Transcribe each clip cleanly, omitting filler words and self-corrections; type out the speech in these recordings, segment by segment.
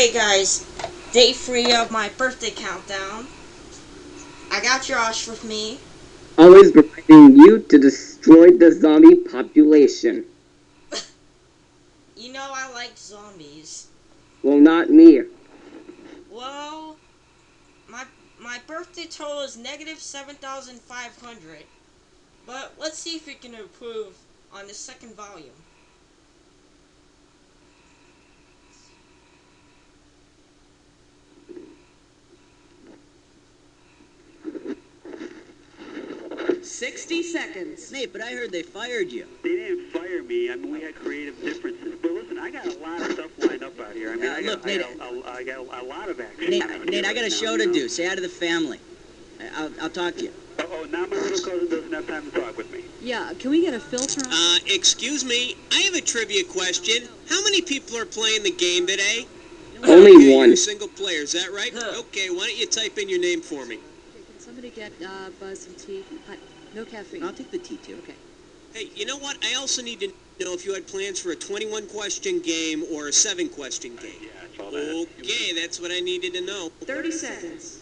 Okay guys, day 3 of my birthday countdown. I got Josh with me. Always reminding you to destroy the zombie population. You know I like zombies. Well, not me. Well, my birthday total is negative 7,500. But let's see if we can improve on the second volume. $60. Nate, but I heard they fired you. They didn't fire me. I mean, we had creative differences. But listen, I got a lot of stuff lined up out here. I mean, I got a lot of action. Nate, I got a show to do. Say hi to the family. I'll talk to you. Oh, now my little cousin doesn't have time to talk with me. Yeah, can we get a filter on? Excuse me, I have a trivia question. How many people are playing the game today? Only okay, one. You're a single player, is that right? Okay, why don't you type in your name for me? Okay, can somebody get Buzz some tea? No caffeine. I'll take the tea, too. Okay. Hey, you know what? I also need to know if you had plans for a 21-question game or a 7-question game. Yeah, that's all that. Okay, that's what I needed to know. 30 seconds.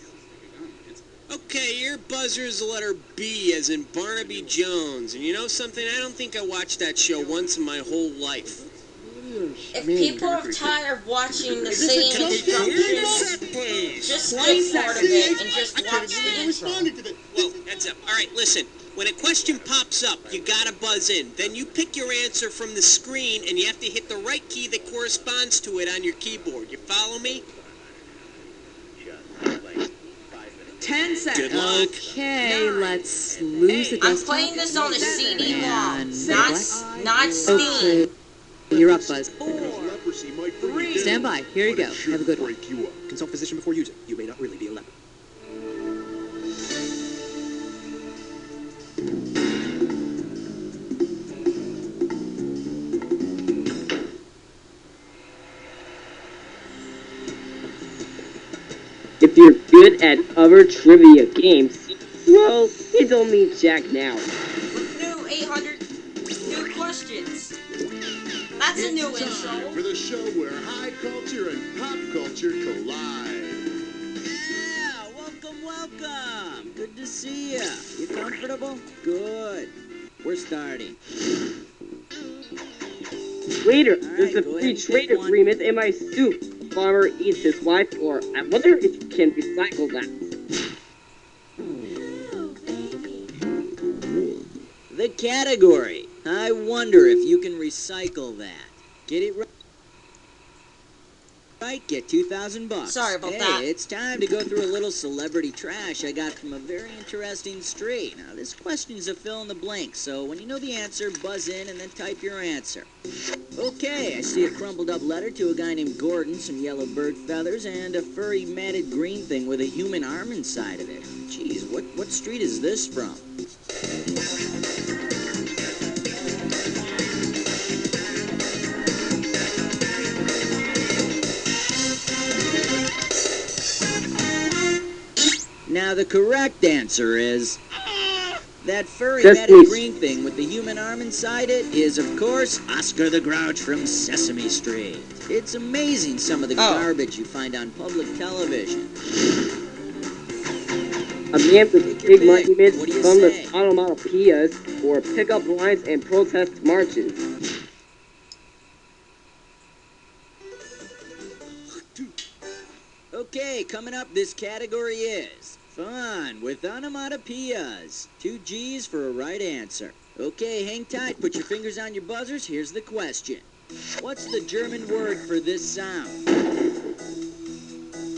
Okay, your buzzer is the letter B, as in Barnaby Jones. And you know something? I don't think I watched that show once in my whole life. If people are tired of watching the same instructions, just skip part of it and just watch the intro. Whoa, heads up. All right, listen. When a question pops up, you gotta buzz in. Then you pick your answer from the screen, and you have to hit the right key that corresponds to it on your keyboard. You follow me? 10 seconds. Good luck. Okay, let's lose the I'm desktop. playing this on a CD-ROM, And not Steam. Okay, you're up, Buzz. Leprosy might bring you down, Stand by. Here you but go. it shouldn't Have a good one. break you up. Consult physician before using. You may not really be a leper. If you're good at other trivia games, well, you don't need Jack now. With new 800 new questions. That's a new intro. For the show where high culture and pop culture collide. Yeah, welcome. Good to see you. You comfortable? Good. We're starting. Later, All there's right, a go free ahead and trade pick one. agreement in my soup. Farmer eats his wife, or I wonder if you can recycle that. The category. I wonder if you can recycle that. Get it right. Right, get $2,000. Sorry about hey, that. It's time to go through a little celebrity trash I got from a very interesting street. Now, this question's a fill in the blank, so when you know the answer, buzz in and then type your answer. Okay, I see a crumpled up letter to a guy named Gordon, some yellow bird feathers, and a furry matted green thing with a human arm inside of it. Geez, what street is this from? Now, the correct answer is... that furry matted green thing with the human arm inside it is, of course, Oscar the Grouch from Sesame Street. It's amazing some of the garbage you find on public television. A man with big monuments What do you from say? the onomatopoeias for pickup lines and protest marches. Okay, coming up, this category is fun with onomatopoeias. 2 G's for a right answer. Okay, hang tight, put your fingers on your buzzers. Here's the question. What's the German word for this sound?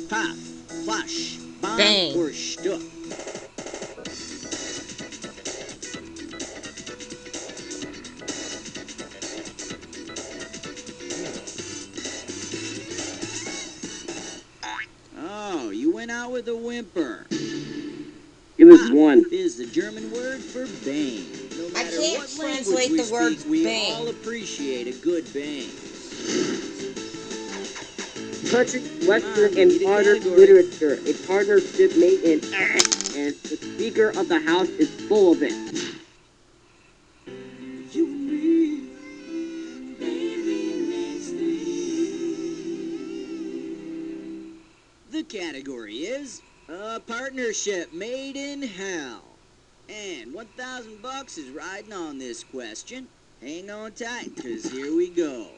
Puff, plush, bang, Bang. or stuck? Oh, you went out with a whimper. It was one. Is the German word for bang. No I matter can't what translate language the word we speak, we bang. all appreciate a good bang. Country, Western, Come on, and read a modern category. literature. A partnership made in and the Speaker of the House is full of it. You and me. The category is a partnership made in hell. And $1,000 is riding on this question. Hang on tight, 'cause here we go.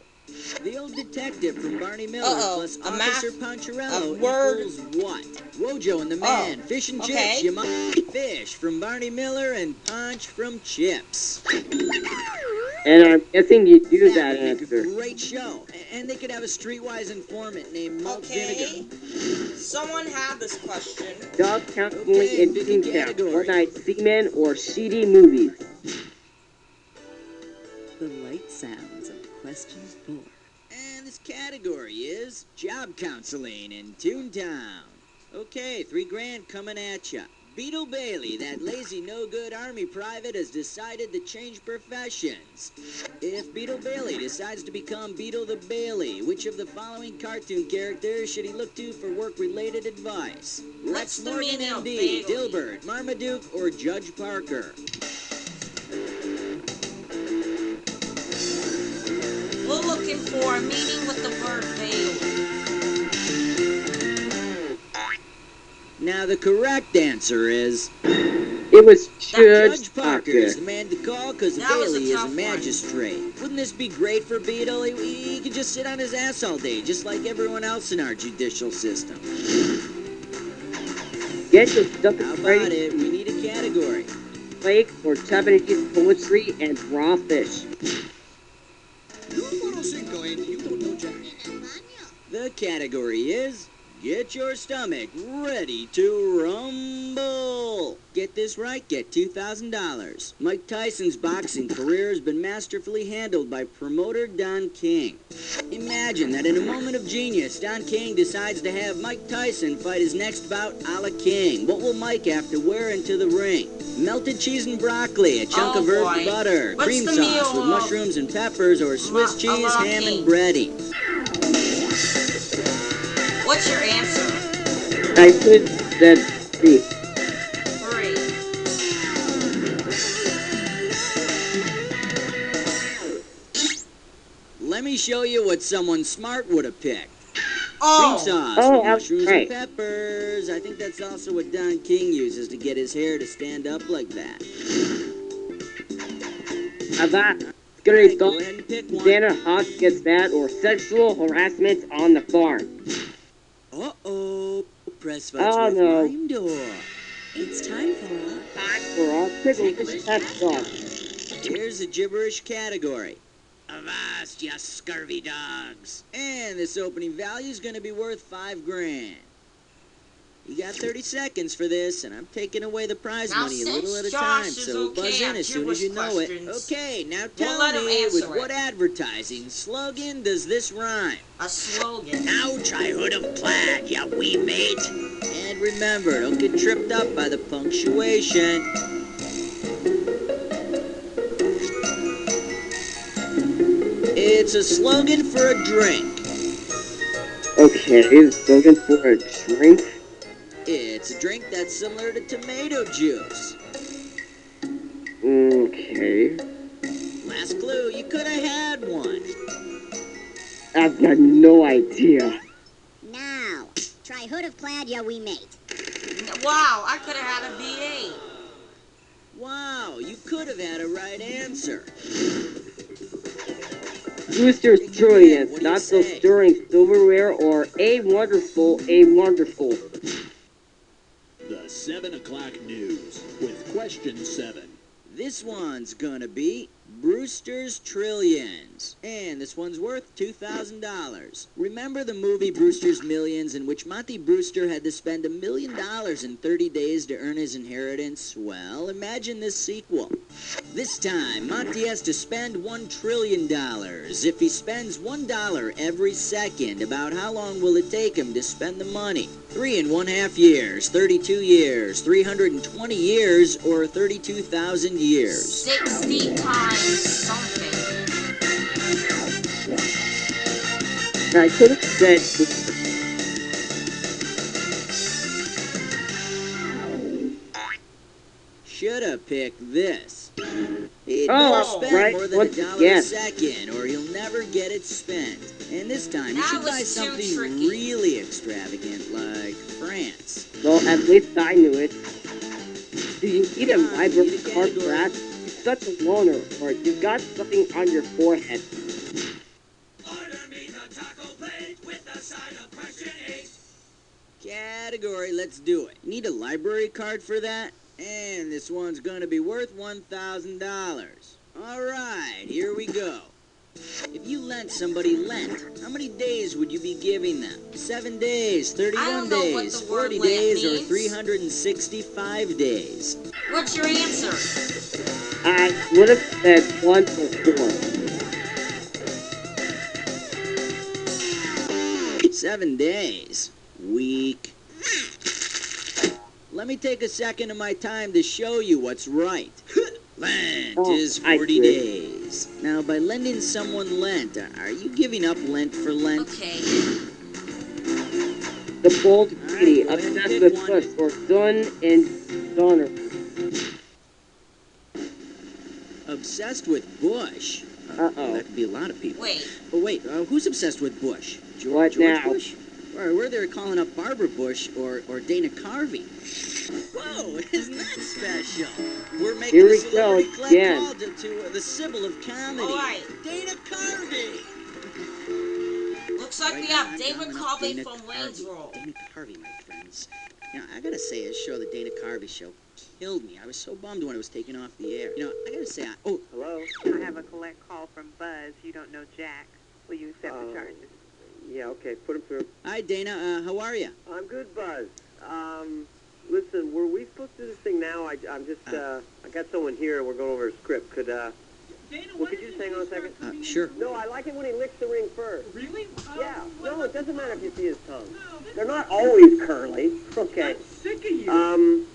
The old detective from Barney Miller plus a math Officer Poncherello of word. equals what? Wojo and the Man, Fish and okay. Chips, you Fish from Barney Miller and Punch from Chips. And I'm guessing you do that would make answer. a great show. And they could have a streetwise informant named Malt Okay. Vinegar. Someone had this question. Dog counseling Okay, in pick a Toontown, category. One-Night Seamen, or Sheedy Movies? The light sounds of question 4. And this category is job counseling in Toontown. Okay, $3,000 coming at ya. Beetle Bailey, that lazy no-good army private, has decided to change professions. If Beetle Bailey decides to become Beetle the Bailey, which of the following cartoon characters should he look to for work-related advice? What's the Morgan, meaning of MD, Bailey? Dilbert, Marmaduke, or Judge Parker? We're looking for a meaning with the word Bailey. Now the correct answer is... It was Judge Judge Parker is the man to call because That was a Bailey is a tough one. magistrate. Wouldn't this be great for Beetle? He could just sit on his ass all day, just like everyone else in our judicial system. Get your stuff How about ready. it? We need a category. Flake or Japanese poetry and raw fish. The category is Get Your Stomach Ready to Rumble. Get this right, get $2,000. Mike Tyson's boxing career has been masterfully handled by promoter Don King. Imagine that in a moment of genius, Don King decides to have Mike Tyson fight his next bout a la King. What will Mike have to wear into the ring? Melted cheese and broccoli, a chunk of earthed boy. butter, What's cream the sauce meal with of mushrooms and peppers, or Swiss cheese, a la ham, King? and breading. What's your answer? I could said C. 3. Let me show you what someone smart would have picked. Cream Oh, sauce Oh, with mushrooms right. and peppers. I think that's also what Don King uses to get his hair to stand up like that. It's gonna be Alright, go dog. ahead and pick one. Santa Hawk gets that or sexual harassment on the farm. Uh-oh. Press fudge Oh, with no. lime door. It's time for Time for a pickle test sauce. Here's a gibberish category. Avast, you scurvy dogs. And this opening value is going to be worth $5,000. You got 30 seconds for this, and I'm taking away the prize Now, money a little at since a time, Josh is so okay buzz in at as soon as you gibberish know it. questions, Okay, now we'll tell let him me, answer with what it. advertising slogan does this rhyme? a slogan. Now try hood of plaid, ya wee mate. And remember, don't get tripped up by the punctuation. It's a slogan for a drink. Okay, is looking for a drink. It's a drink that's similar to tomato juice. Okay. Last clue, you could have had one. I've got no idea. Now, try hood of plaid, ya wee mate. Wow, I could have had a B8. Wow, you could have had a right answer. Brewster's Again, Trillions, what do you not so say? stirring silverware, or a wonderful. The 7 o'clock news with question 7. This one's gonna be Brewster's Trillions. And this one's worth $2,000. Remember the movie Brewster's Millions, in which Monty Brewster had to spend $1 million in 30 days to earn his inheritance? Well, imagine this sequel. This time, Monty has to spend $1 trillion. If he spends $1 every second, about how long will it take him to spend the money? 3.5 years, 32 years, 320 years, or 32,000 years? 60 times something. I could have said Should have picked this. He'd Oh, better spend right, more than once $1 a again. second, or he'll never get it spent. And this time, you That should buy was too something tricky. really extravagant, like France. Well, at least I knew it. Do you need a Come on, we library need a card for category. that? You're such a loner, or you've got something on your forehead. Category, let's do it. Need a library card for that? And this one's gonna be worth $1,000. Alright, here we go. If you lent somebody lent, how many days would you be giving them? 7 days, 31 I don't know what days, the word 40 lent days, or means. 365 days? What's your answer? I would have said 1 or 4. 7 days. Weak. Let me take a second of my time to show you what's right. Lent is I 40 see. days. Now, by lending someone lent, are you giving up lent for Lent? Okay. The bold All lady right, go ahead and obsessed pick with one. Bush for Sun and Donner. Obsessed with Bush? Uh-oh. That could be a lot of people. Wait. Oh, wait, who's obsessed with Bush? What George now? Bush? Or were they calling up Barbara Bush or Dana Carvey? Whoa, isn't that special? We're making Here a we celebrity go collect again. call to the Sybil of comedy. All right. Dana Carvey! Looks like we Right have now, I'm David dialing up Covey Dana from Wayne's Carvey. World. Dana Carvey, my friends. You know, I gotta say, his show, the Dana Carvey Show, killed me. I was so bummed when it was taken off the air. You know, I gotta say, Hello? I have a collect call from Buzz. You don't know Jack. Will you accept the charges? Yeah, okay, put him through. Hi, Dana. How are you? I'm good, Buzz. Listen, were we supposed to do this thing now? I'm just, I got someone here and we're going over a script. Could you just hang on a second? Sure. No, I like it when he licks the ring first. Really? Yeah. No, it doesn't matter if you see his tongue. They're not always curly. Okay. I'm sick of you.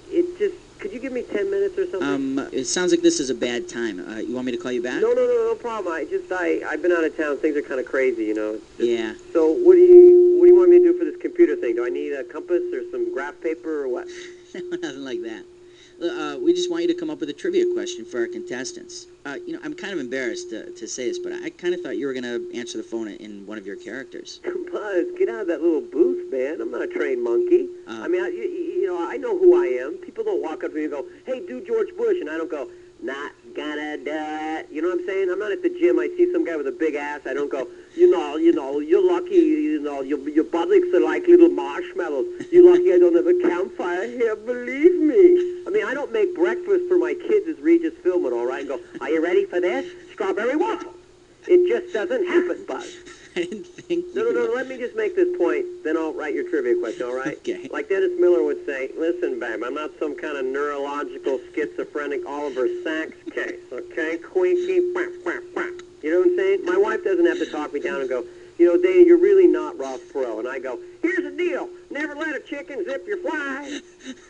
It just, could you give me 10 minutes or something? It sounds like this is a bad time. You want me to call you back? No problem. I've been out of town. Things are kind of crazy, you know. Yeah. So what do you want me to do for this computer thing? Do I need a compass or some graph paper or what? Nothing like that. We just want you to come up with a trivia question for our contestants. You know, I'm kind of embarrassed to say this, but I kind of thought you were going to answer the phone in one of your characters. Buzz, get out of that little booth, man. I'm not a trained monkey. I mean, I know who I am. People don't walk up to me and go, "Hey, do George Bush," and I don't go, "Not gonna do it." You know what I'm saying? I'm not at the gym. I see some guy with a big ass. I don't go, you're lucky, your buttocks are like little marshmallows. You're lucky I don't have a campfire here, believe me. I mean, I don't make breakfast for my kids as Regis Philbin, all right, and go, "Are you ready for this? Strawberry waffle." It just doesn't happen, Buzz. I didn't think No, let me just make this point, then I'll write your trivia question, all right? Okay. Like Dennis Miller would say, "Listen, babe, I'm not some kind of neurological schizophrenic Oliver Sacks case, okay? Quinky, quack, quack, quack." You know what I'm saying? My wife doesn't have to talk me down and go, "Dana, you're really not Ross Perot." And I go, "Here's the deal. Never let a chicken zip your fly."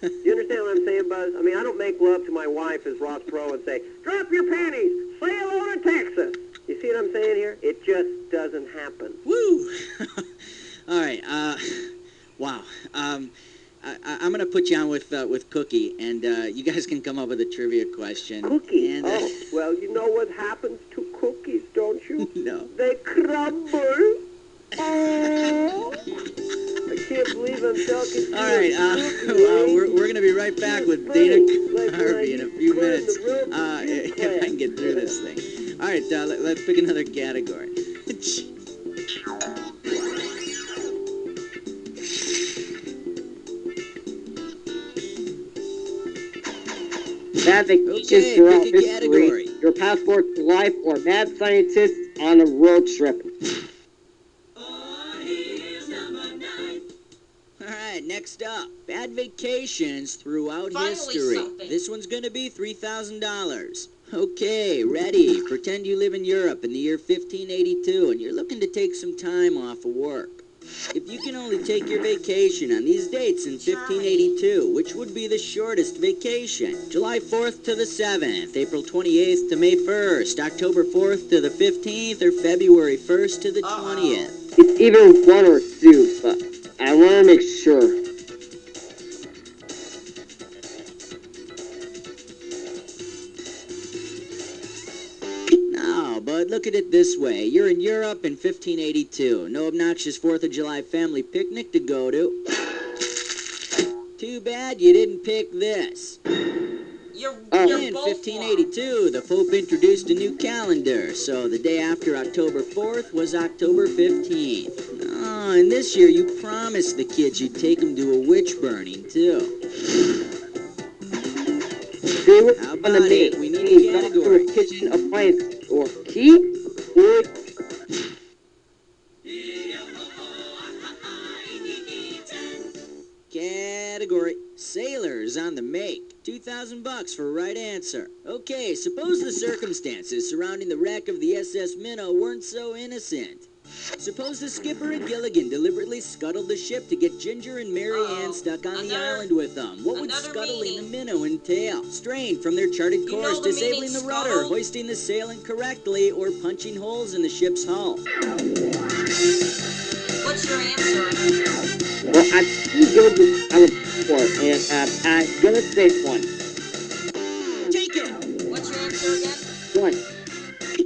You understand what I'm saying, Buzz? I mean, I don't make love to my wife as Ross Perot and say, "Drop your panties. Say hello to Texas." You see what I'm saying here? It just doesn't happen. Woo! All right. Wow. I'm going to put you on with Cookie, and you guys can come up with a trivia question. Cookie? And, Oh, well, you know what happens to cookies, don't you? No. They crumble. Oh, I can't believe I'm talking to All right. We're going to be right back with Dana Carvey in a few minutes. If I can get through this thing. All right, let's pick another category. Bad vacations Okay, throughout pick a history, category. your passport to life, or mad scientists on a road trip. All right, next up, bad vacations throughout Finally history. something. This one's going to be $3,000. Okay, ready. Pretend you live in Europe in the year 1582 and you're looking to take some time off of work. If you can only take your vacation on these dates in 1582, which would be the shortest vacation? July 4th to the 7th, April 28th to May 1st, October 4th to the 15th, or February 1st to the 20th? It's either 1 or 2, but I want to make sure. No, but look at it this way. You're in Europe up in 1582. No obnoxious 4th of July family picnic to go to. Too bad you didn't pick this. In You're both 1582, the Pope introduced a new calendar, so the day after October 4th was October 15th. Oh, and this year you promised the kids you'd take them to a witch burning, too. How about it? We need a category. Kitchen appliance or key? Wood. Category: sailors on the make. $2,000 for right answer. Okay, suppose the circumstances surrounding the wreck of the SS Minnow weren't so innocent. Suppose the skipper at Gilligan deliberately scuttled the ship to get Ginger and Mary Ann stuck on the island with them. What would scuttling the Minnow entail? Strain from their charted course, disabling the rudder, hoisting the sail incorrectly, or punching holes in the ship's hull. What's your answer? Well, I'm Gilligan Island before, and I'm gonna say one. Take it! What's your answer again? One.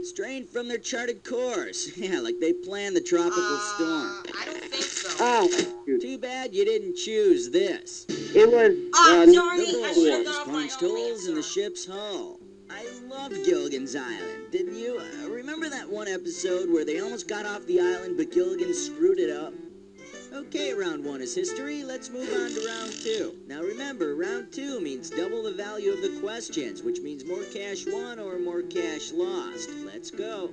Strain from their charted course. Yeah, like they planned the tropical storm. I don't think so. Oh, Too bad you didn't choose this. it was, darn it, I should have Course gone with my punched own holes in the answer. ship's hull. I loved Gilligan's Island, didn't you? Remember that one episode where they almost got off the island, but Gilligan screwed it up? Okay, round 1 is history. Let's move on to round 2. Now remember, round 2 means double the value of the questions, which means more cash won or more cash lost. Let's go.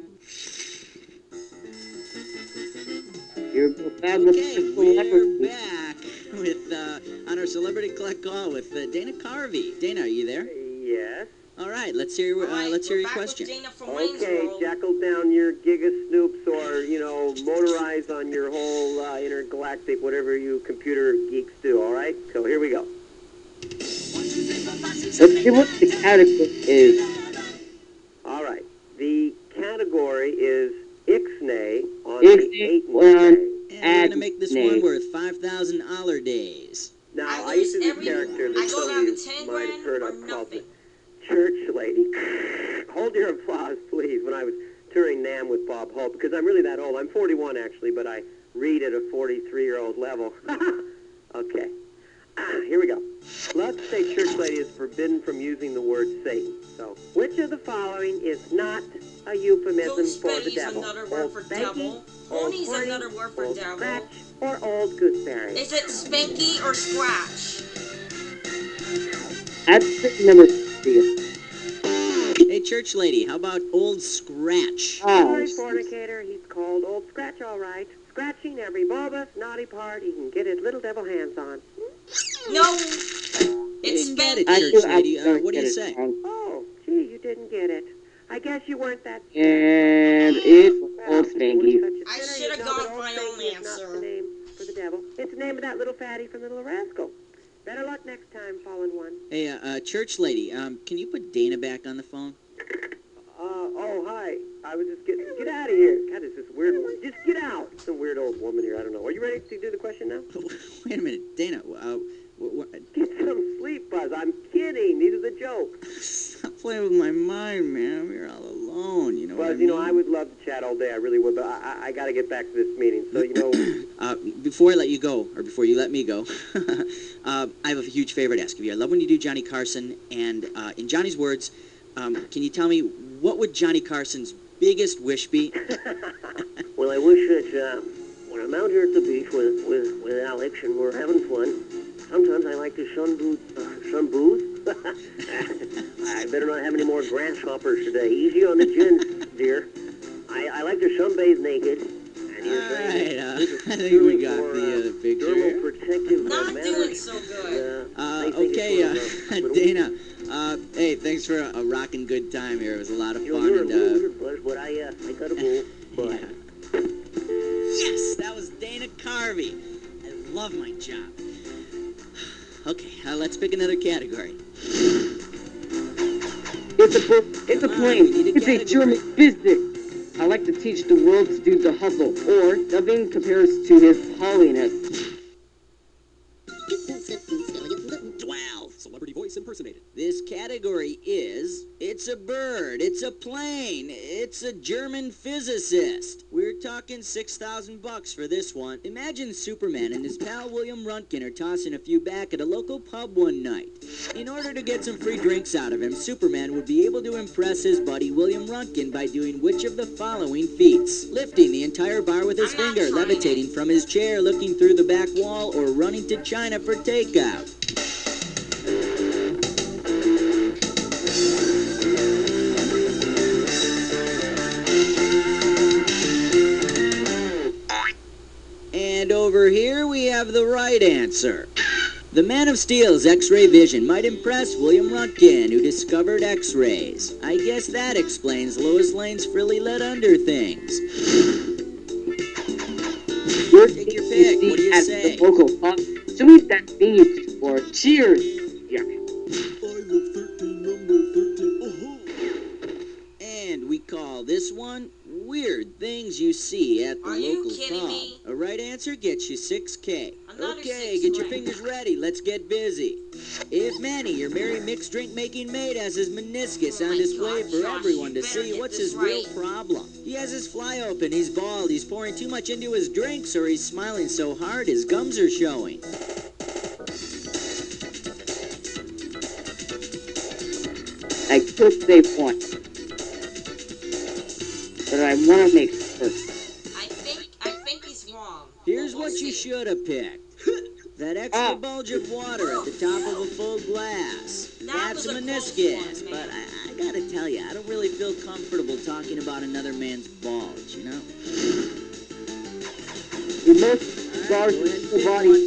You're fabulous Okay, we're celebrity. back with on our Celebrity Collect Call with Dana Carvey. Dana, are you there? Yes. All right, let's hear your question. Dana from Wayne's Okay, World. jackal down your Giga Snoops or, motorize on your whole intergalactic, whatever you computer geeks do, all right? So here we go. Let's see what the category is. All right. The category is Ixnay on Ixnay the 8 on- And we're going to make this one Name. worth 5,000 Aller days. Now, I I used to lose do every- this character I that go some down of you to 10 might have grand heard or of called the nothing. Church Lady. Hold your applause, please, when I was touring NAMM with Bob Hope, because I'm really that old. I'm 41, actually, but I read at a 43-year-old level. Okay. Here we go. Let's say Church Lady is forbidden from using the word Satan. So, which of the following is not a euphemism for the Gooseberry's devil? another word Old for Spanky, devil. Old Pony's Horny, another word for Old devil. Scratch, or Old Gooseberry? Is it Spanky or Scratch? That's the number 3. Hey, church lady, how about Old Scratch? Sorry, fornicator, he's called Old Scratch, all right. Scratching every bulbous, naughty part he can get his little devil hands on. No, You it's didn't get it, Spanky. church lady. What do you say? Oh, gee, you didn't get it. I guess you weren't that... And it's Old Spanky. I should have gone with my own It's not the answer. name for the devil. It's the name of that little fatty from the Little Rascal. Better luck next time, fallen one. Hey, church lady, can you put Dana back on the phone? Oh, hi. I was just get out of here. God, is this weird? Just get out. Some weird old woman here. I don't know. Are you ready to do the question now? Wait a minute, Dana. Get some sleep, Buzz. I'm kidding. These are the jokes. Stop playing with my mind, man. We're all alone. You know what I Buzz, mean? I would love to chat all day. I really would, but I got to get back to this meeting. So, Before I let you go, or before you let me go, I have a huge favor to ask of you. I love when you do Johnny Carson, and in Johnny's words, can you tell me what would Johnny Carson's biggest wish be? Well, I wish that when I'm out here at the beach with Alex and we're having fun, sometimes I like to sun booze. I better not have any more grasshoppers today. Easy on the gin, dear. I like to sunbathe naked. And Alright, I think we got the picture here. Protective Not manners. doing so good. Okay, Dana, hey, thanks for a rockin' good time here. It was a lot of fun. You're a And, loser, Buzz, but I got a bull. But Yes, that was Dana Carvey. I love my job. Okay, let's pick another category. It's a book. It's a Come on, plane. we need a It's a category. German physics. I like to teach the world to do the hustle, or dubbing compares to his holiness. 12. Celebrity voice impression. impersonated. This category is, it's a bird, it's a plane, it's a German physicist. We're talking $6,000 for this one. Imagine Superman and his pal William Röntgen are tossing a few back at a local pub one night. In order to get some free drinks out of him, Superman would be able to impress his buddy William Röntgen by doing which of the following feats? Lifting the entire bar with his finger, levitating from his chair, looking through the back wall, or running to China for takeout. And over here we have the right answer. The Man of Steel's X-ray vision might impress William Röntgen, who discovered X-rays. I guess that explains Lois Lane's frilly let under things. Take your pick. What do you say? The local pub. Assuming that's convenience store. Cheers. Yeah. I love 13, number 13. And we call this one Weird Things You See at the Are you Local kidding Pub. me? A right answer gets you $6K. Another Okay, $6 get your grand. fingers ready. Let's get busy. If Manny, your merry mixed drink making mate, has his meniscus Oh on my display God, for Josh, everyone you to better see, get what's this his real right. problem? He has his fly open, he's bald, he's pouring too much into his drinks, or he's smiling so hard his gums are showing. I could say one. But I want to make sure. I think he's wrong. Here's We'll what you see. should have picked. That extra bulge of water at the top of a full glass. That That's was a a close meniscus. one, But man. I gotta tell you, I don't really feel comfortable talking about another man's bulge, you know? The most scars Go ahead, in the pick body. one.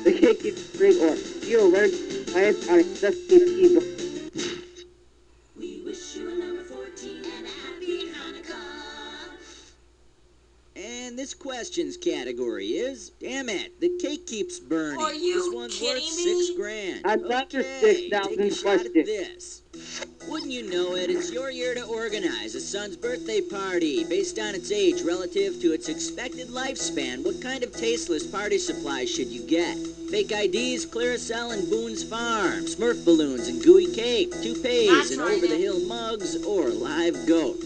The can't keep spring or feel learn science on accessibility. We wish you a number 14 and a happy Hanukkah. And this questions category is, damn it, the cake keeps burning. Are you This one's worth kidding me? $6,000. Another Okay, 6,000 take a shot at questions. this. Wouldn't you know it, it's your year to organize a son's birthday party based on its age relative to its expected lifespan. What kind of tasteless party supplies should you get? Fake IDs, Claricel and Boone's Farm, Smurf balloons and gooey cake, toupees That's and right, over-the-hill mugs, or live goat?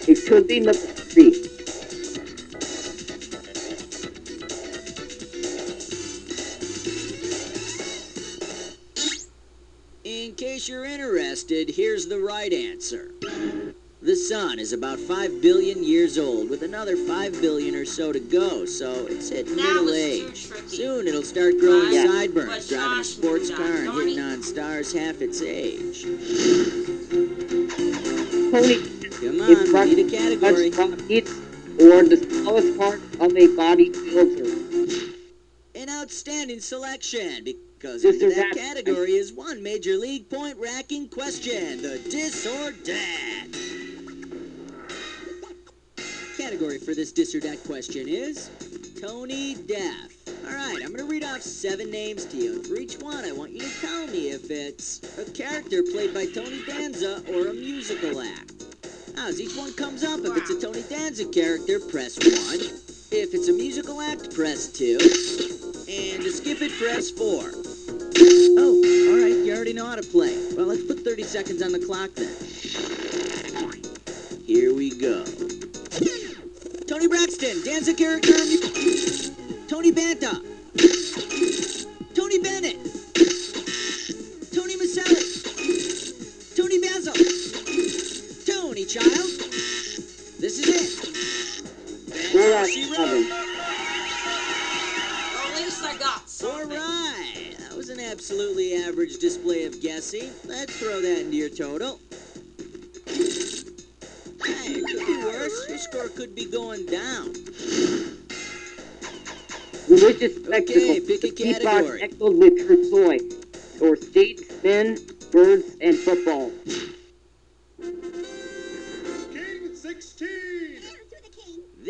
It could be number 3. In case you're interested, here's the right answer. The sun is about 5 billion years old, with another 5 billion or so to go, so it's at That middle was age. too tricky. Soon it'll start growing Yeah. sideburns, But driving a Josh sports knew car that, and darn hitting it. on stars half its age. Tony Come is on, we front need a category. rockets or the smallest part of a body filter. An outstanding selection, because This into or that that. category is one major league point-racking question, the dis or dat. Category for this dis or dat question is Tony Deaf. Alright, I'm going to read off 7 names to you, and for each one I want you to tell me if it's a character played by Tony Danza or a musical act. Now, as each one comes up, if it's a Tony Danza character, press 1. If it's a musical act, press 2. And to skip it, press 4. Oh, alright, you already know how to play. Well, let's put 30 seconds on the clock then. Here we go. Tony Braxton, Danza character, Tony Banta, Tony Bennett, Tony Maselli, Tony Basil, Tony Child. This is it. That's all she wrote. At least I got something. Alright, that was an absolutely average display of guessing. Let's throw that into your total. Hey, it could be worse. Your score could be going down. Religious spectacle. Okay, pick a category. Echoed with her toy. Or stage spin, birds, and football. King 16.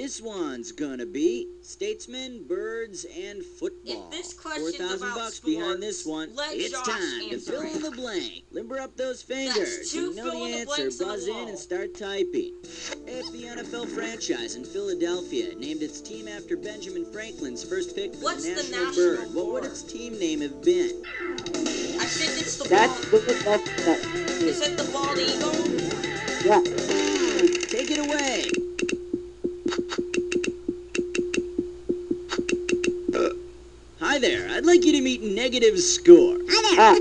This one's gonna be statesmen, birds, and football. If this question's about $4,000 sports, behind this one. let It's Josh time to answer fill it. in the blank. Limber up those fingers. two When you know fill in the the answer, blanks on the buzz in wall. and start typing. If the NFL franchise in Philadelphia named its team after Benjamin Franklin's first pick for What's the the national national bird, what would bird? its team name have been? I think it's the That's bald. Philadelphia. Is it the bald eagle? Yeah. Take it away. Hi there. I'd like you to meet negative score. Hi there. Hi.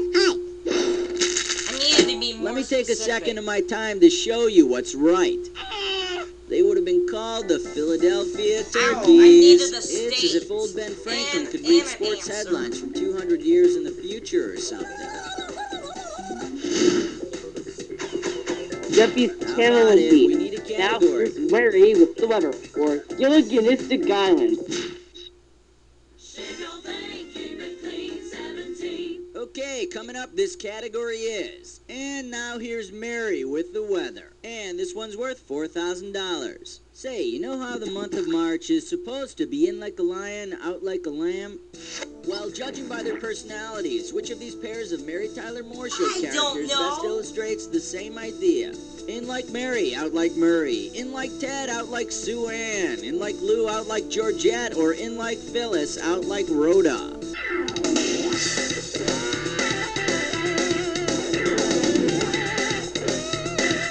I needed to be more Let me take a specific. second of my time to show you what's right. They would have been called the Philadelphia Turkeys. needed a It's state as if old Ben Franklin and- could and read an sports answer. headlines from 200 years in the future or something. Duffy's How channel about will it? We be need a Now category. Here's Larry with the weather for Gilliganistic Island. Shave your thing, keep it clean, 17. Okay, coming up, this category is. And now here's Mary with the weather. And this one's worth $4,000. Say, you know how the month of March is supposed to be in like a lion, out like a lamb? Well, judging by their personalities, which of these pairs of Mary Tyler Moore Show I don't characters know. best illustrates the same idea? In like Mary, out like Murray. In like Ted, out like Sue Ann. In like Lou, out like Georgette. Or in like Phyllis, out like Rhoda.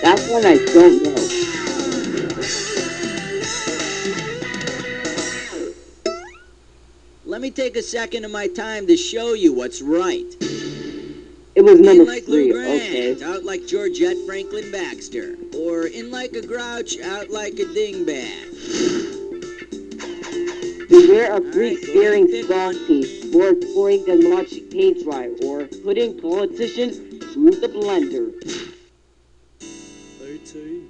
That one I don't know. Let me take a second of my time to show you what's right. It was In number like Lou 3, Grant, okay. out like Georgette Franklin Baxter. Or in like a grouch, out like a dingbat. Beware of All Greek right, go bearing ahead and pick strong one. teeth, or pouring the much paint dry, or putting politicians through the blender. 18.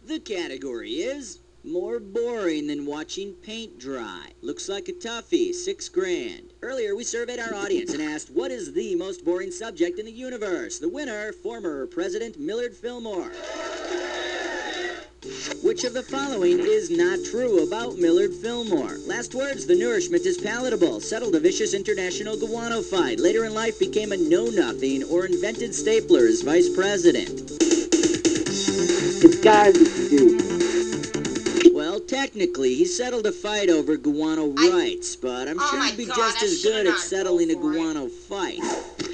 The category is more boring than watching paint dry. Looks like a toughie, $6 grand. Earlier, we surveyed our audience and asked, what is the most boring subject in the universe? The winner, former President Millard Fillmore. Which of the following is not true about Millard Fillmore? Last words, the nourishment is palatable. Settled a vicious international guano fight. Later in life became a know-nothing or invented stapler as vice president. It's gotta be 2. Well, technically, he settled a fight over guano rights, but I'm Oh sure my he'd be God, just I as shoulda good at not settling a go for it. guano fight.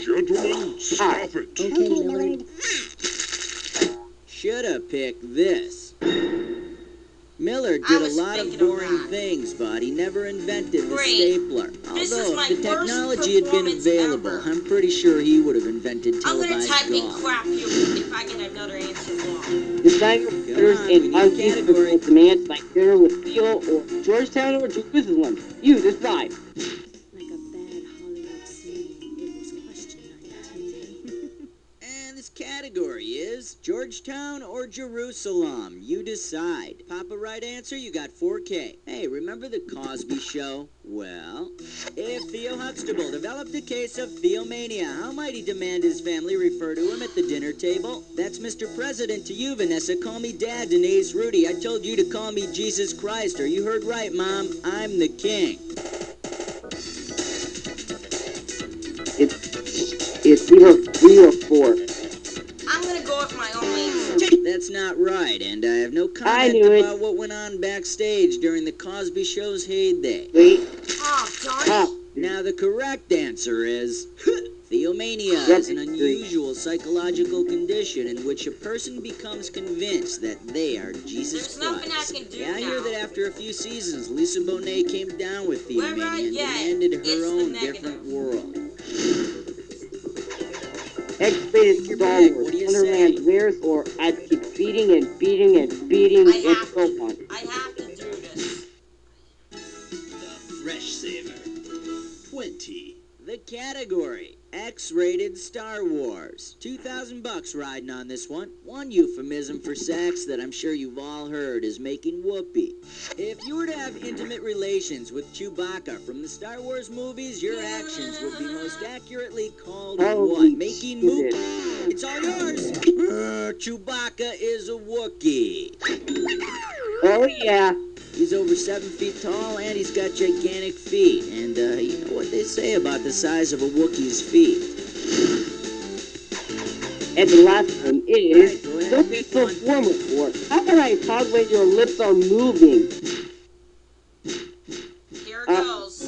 Gentlemen, stop it. Okay, Millard. Shoulda picked this. Millard I did a was lot of thinking of boring that. things, but he never invented the Great. stapler. This is Although, my if the worst technology had been performance available, ever. I'm pretty sure he would have invented I'm gonna televised type in golf. crap here if I get another answer wrong. Designer letters on, we and need a monkeys category. for demands like dinner with Theo or Georgetown or Jerusalem. You decide. Like a bad Hollywood scene. It was question 19. And this category is Georgetown or Jerusalem. You decide. Pop a right answer, you got 4K. Hey, remember the Cosby Show? Well, if Theo Huxtable developed a case of theomania, how might he demand his family refer to him at the dinner table? That's Mr. President to you, Vanessa. Call me Dad, Denise, Rudy. I told you to call me Jesus Christ, or you heard right, Mom. I'm the king. It's either 3 or 4. I'm gonna go with my own answer. That's not right, and I have no I comment knew it. about what went on backstage during the Cosby Show's heyday. Wait. Oh, darn Ah. it. Now, the correct answer is theomania Yep. is an unusual psychological condition in which a person becomes convinced that they are Jesus There's nothing I Christ. can do Yeah, I hear now. that after a few seasons, Lisa Bonet came down with Wherever I theomania and get, demanded it's her the own negative. different world. X-rated Your Star pick. Wars, What do you Wonderland say? Wares, or I'd keep beating and beating and beating I and have so to. on. I have to do this. The Fresh Saver. 20. The category, X-rated Star Wars. $2,000 riding on this one. One euphemism for sex that I'm sure you've all heard is making whoopee. If you were to have intimate relations with Chewbacca from the Star Wars movies, your actions would be most accurately called Holy what? Making moop? Jesus. It's all yours. Chewbacca is a Wookiee. Oh, yeah. He's over 7 feet tall, and he's got gigantic feet. And you know what they say about the size of a Wookiee's feet. And the last one is, All right, go ahead, don't be pick so one. formal for it. How can I talk when your lips are moving? Here it goes.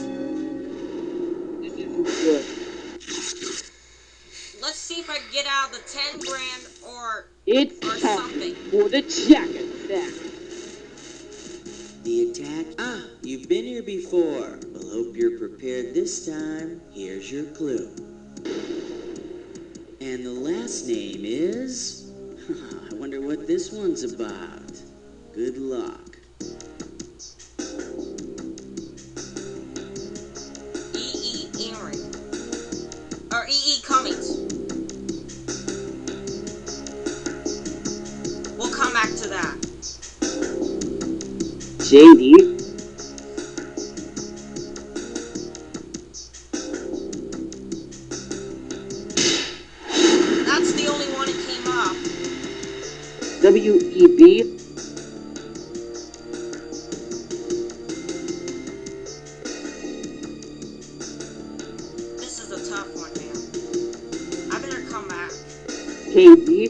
This isn't good. Let's see if I can get out of the 10 grand or It's or time something. for the check attack. The attack? Ah, you've been here before. Well, hope you're prepared this time. Here's your clue. And the last name is... I wonder what this one's about. Good luck. E.E. Aaron. Or E.E. Cummings. We'll come back to that. JD. That's the only one that came up. WEB. This is a tough one, man. I better come back. KD.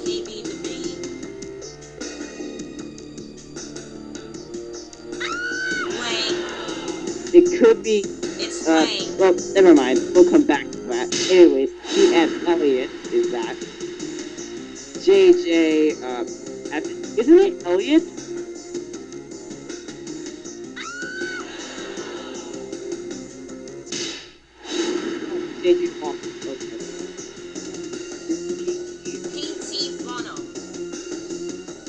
KB to B. Wayne. It could be, It's Wayne. well, never mind. We'll come back to that. Anyways, T.S. Eliot is that. JJ, isn't it Elliot? JJ Walker, okay. P.T. Bunham.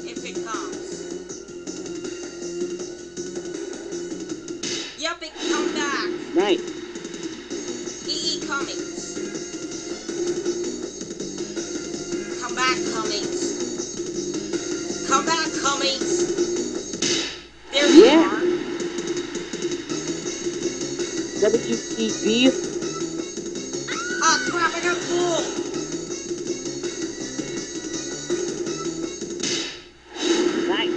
If it comes. Yep, it come back. Nice. E.E. Cummings. Come back, Cummings. Come back, Cummings. There you Yeah. are. WEB. Ah, crap, I got fooled. Nice.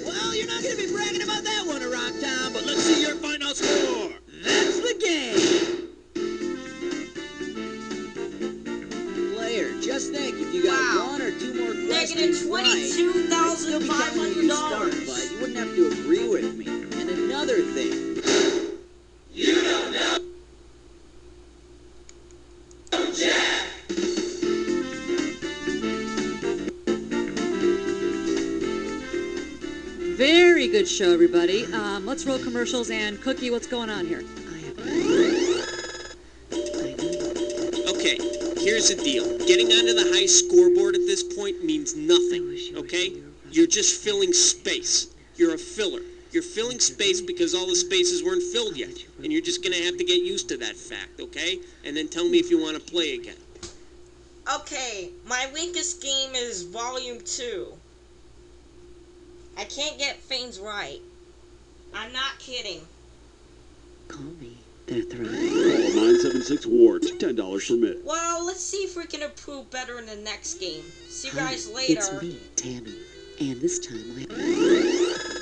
Well, you're not going to be bragging about that one around town, but let's see your final score. That's the game. Player, just think, if you got Wow. one or two more Negative questions right, I'd still be telling you to start, $22,500. but you wouldn't have to agree with me. And another thing. Very good show, everybody. Let's roll commercials. And Cookie, what's going on here? Okay, here's the deal. Getting onto the high scoreboard at this point means nothing, okay? You're just filling space. You're a filler. You're filling space because all the spaces weren't filled yet. And you're just going to have to get used to that fact, okay? And then tell me if you want to play again. Okay, my weakest game is Volume 2. I can't get things right. I'm not kidding. Call me. They're throwing. Call 976 Ward. $10 per minute. Well, let's see if we can improve better in the next game. See you guys later. It's me, Tammy. And this time I...